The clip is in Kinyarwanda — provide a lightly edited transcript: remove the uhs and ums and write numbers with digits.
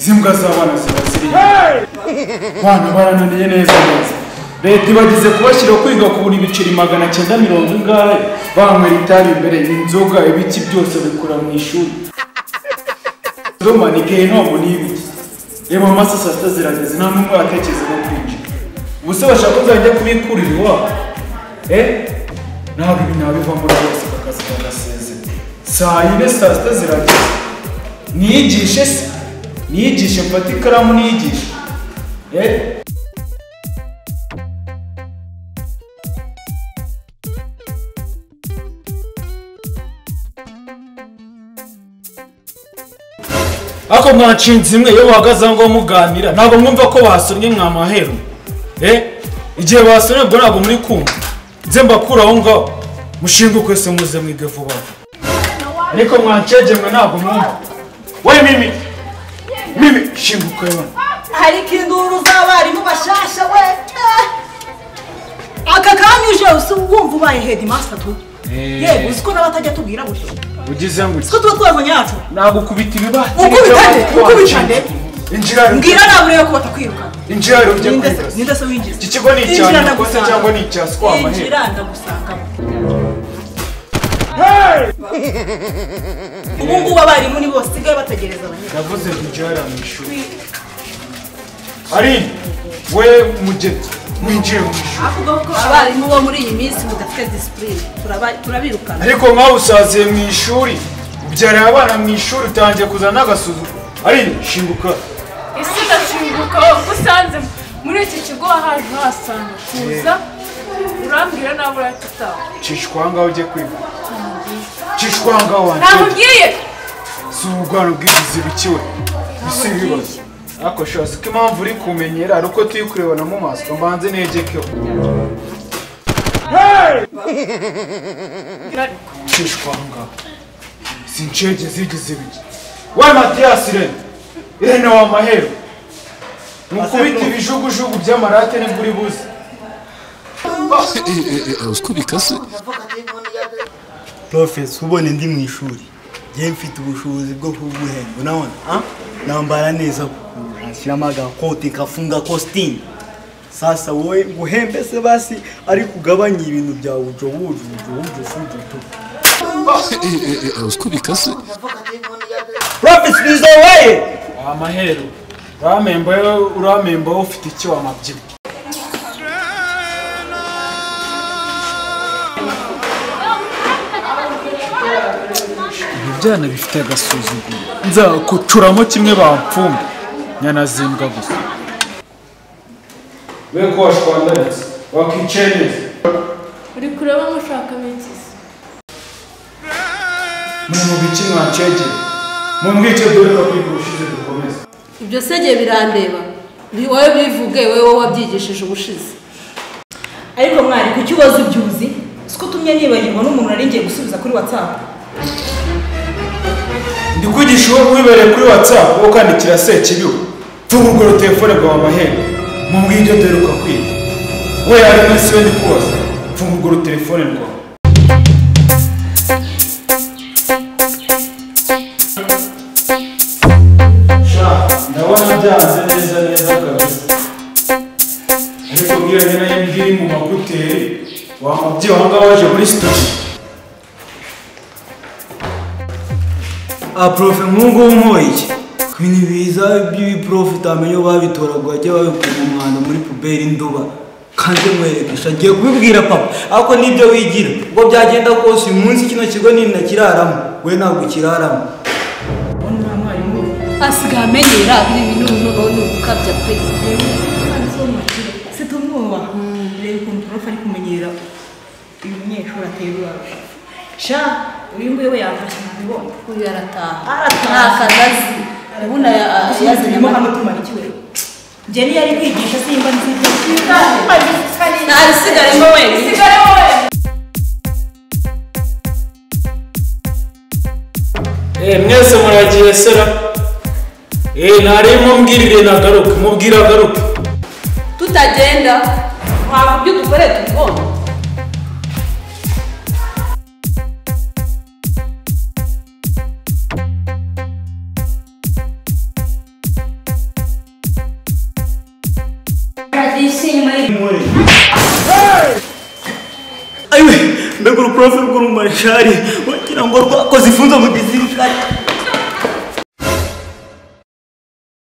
zimbwa z'abana zibasiriye bana barananiye neza neza leta ibagize kubashyira kwiga kubura ibiceri 990 ngahe banywera itabi imbere inzoga ibiki byose bikura mu ishuri Roma ni gihe ntabwo n'ibiki reba amaso saa sita zirageze nta n'umwe watekereza no kwinjira ubuse bashaka kuzajya kubikurira iwabo ntabwo ibi nabivamo rwose bakazi bagasezera saa yine saa sita zirageze niyigishe se niyigishe mfata ikaramu niyigishe ako mwanshinze imwe iyo bahagaze ngo muganira ntabwo mwumva ko basomye mwamahero igihe basomye ubwo ntabwo muri kumva nze mbakura aho ngaho mushinga kwese muze mwige vuba ariko mwancege mwe ntabwo mwumva we mimi shinga kwema ariko induru z'abarimu bashasha we aka kanyuje wumva ubaye headmaster tu yego uziko nabatajya tubwira gutyo ugize ngo uziko tuba twazanye yacu ntabwo kubita ibibati ukubitande injira mbwira nabure yo kubata kwiruka injira rero ujye kwiga ninde se winjiza iki kigo ni cyane kose cyangwa ni cyasi kwa mahera injira ndagusanga ubu ngubu abarimu ni bose sigaye bategereza abanyeshuri yavuze injira mu ishuri ari we mugeti winjiye mu ishuri abarimu bo muri iyi minsi mudafite discipline turabirukana ariko mwawe usaziye mu ishuri ubyariye abana mu ishuri utangiye kuzana n'agasuzuguro ari shinguka isi ndashinguka usanze muri iki kigo haje hasanga kuza urambwira nawe uratutaha cishwanga ujye kwiga cishwanga wanjye ntabwiye si ubwana bwigize bikiwe bisi bibazo ako shasi ko impamvu uri kumenyera ari uko turi kurebana mu maso mbanze negekeho cishwanga sinchege zigize biki we Mathias Irene wa mahero mukubita ibijugujugu by'amarate nibwo uri buze usko bikase Professor ubone ndi mu ishuri je mfite ubushobozi bwo kuguhemba naona nambara neza ashyiramo agakote kafunga costume sasa wowe guhembe se basi ari kugabanya ibintu bya ujo fujo tu usko bikase Professor bizo waye amahero uramemba ufite icyo wamabyibu ibyana bifite agasuzuguro nzakucuramo kimwe bampfumba nyanazimbwa gusa we ko washwandaritse wakicaye neza uri kureba mushaka mekisi mu biki mwacegeye mumbwice dore ko kwigushize dukomeze ibyo sege birandeba wowe bivuge wowe wabyigishije ubushize ariko mwari ku kibazo byuzi siko tumye nibagirwa n'umuntu nari ngiye gusubiza kuri WhatsApp ndikugisha uwo wibereye kuri WhatsApp wo kandikira Sekibihu tuvugura telefone bwa mahera mumbwiye ibyo dore ko kwiga we ari nasi we ndikubaza tuvugura telefone bwa ndabona byanze neza kabisa ariko bwira nayo mbiri mu makuteri wamubye wanga waje muri studio prof mungu w'umwoyiki kwini biza by'iprof utamenye babitoragwa ajya babikura umwanda muri puberi nduba kanze mwerekesha ngiye kubibwira papa ariko nibyo wigira ngo byagenda kose uyu munsi kino kigo nina kiraramo we ntabwo kiraramo asiga amenyera ibintu n'ubundi ukabya pe situmwuba rero ukuntu prof ari kumenyera uyu munyeshuri ateye urwaje sha uyu nguyu we yafashe nabibona uyu arataha akazi ubuna yazanye hano tumara ikiwe njye niyo ari kwigisha simba nzibyo ntarisigaremo wenyine mwese muragiye sera ntarimo mbwirire nagaruke mubwira agaruke tutagenda ntabwo ibyo dukoreye tubibona yise inyuma y'imuri. Ayiwe mbega uruprofe rw'urumarishari wagira ngo rwakoze ifunzo mu gisirikare.